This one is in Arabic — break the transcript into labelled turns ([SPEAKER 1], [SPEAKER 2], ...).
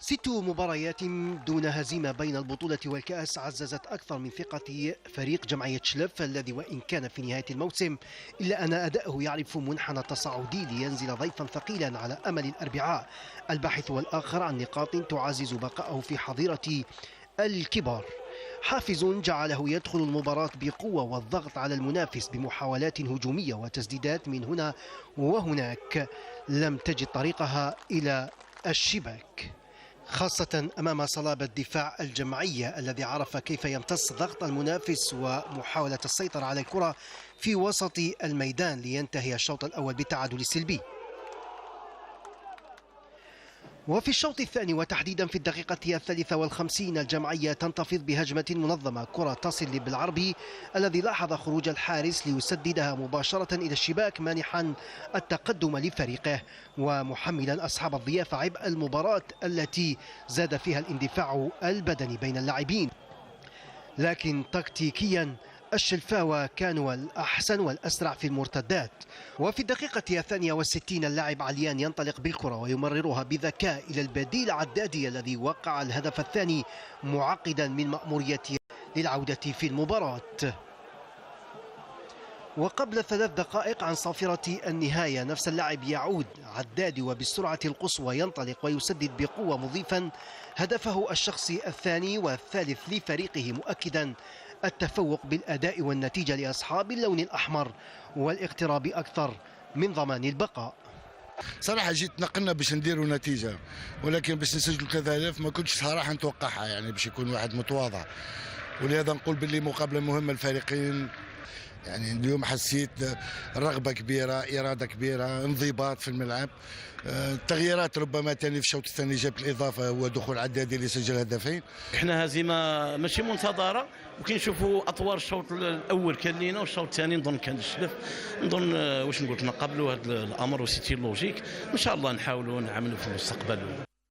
[SPEAKER 1] 6 مباريات دون هزيمة بين البطولة والكأس عززت أكثر من ثقة فريق جمعية شلف الذي وإن كان في نهاية الموسم إلا أن أداءه يعرف منحنى التصاعدي لينزل ضيفا ثقيلا على أمل الأربعاء الباحث والآخر عن نقاط تعزز بقائه في حظيرة الكبار. حافز جعله يدخل المباراة بقوة والضغط على المنافس بمحاولات هجومية وتسديدات من هنا وهناك لم تجد طريقها إلى الشباك، خاصة أمام صلابة دفاع الجمعية الذي عرف كيف يمتص ضغط المنافس ومحاولة السيطرة على الكرة في وسط الميدان لينتهي الشوط الأول بالتعادل السلبي. وفي الشوط الثاني وتحديدا في الدقيقة 53 الجمعية تنتفض بهجمة منظمة، كرة تصل بالعربي الذي لاحظ خروج الحارس ليسددها مباشرة إلى الشباك مانحا التقدم لفريقه ومحملا أصحاب الضيافة عبء المباراة التي زاد فيها الاندفاع البدني بين اللاعبين. لكن تكتيكيا الشلفاوة كانوا الأحسن والأسرع في المرتدات. وفي الدقيقة 62 اللاعب عليان ينطلق بالكرة ويمررها بذكاء إلى البديل عدادي الذي وقع الهدف الثاني معقدا من مأموريته للعودة في المباراة. وقبل 3 دقائق عن صافرة النهاية نفس اللاعب يعود عدادي وبالسرعة القصوى ينطلق ويسدد بقوة مضيفا هدفه الشخصي الثاني والثالث لفريقه، مؤكدا التفوق بالأداء والنتيجة لأصحاب اللون الأحمر والاقتراب أكثر من ضمان البقاء.
[SPEAKER 2] صراحة جيت نقلنا باش نديروا نتيجة، ولكن باش نسجلوا 3000 ما كنتش صراحة نتوقعها، يعني باش يكون واحد متواضع، ولهذا نقول باللي مقابلة مهمة الفريقين. يعني اليوم حسيت رغبة كبيرة، إرادة كبيرة، انضباط في الملعب. التغييرات ربما تاني في الشوط الثاني جاب الإضافة هو دخول عدادي اللي سجل هدفين.
[SPEAKER 3] احنا هزيمة ماشي منتظرة، وكي نشوفوا أطوار الشوط الأول كان لينا والشوط الثاني نظن كان الشلف. نظن واش نقول لك نقبلوا هذا الأمر وسيتي لوجيك، إن شاء الله نحاولوا نعملوا في المستقبل.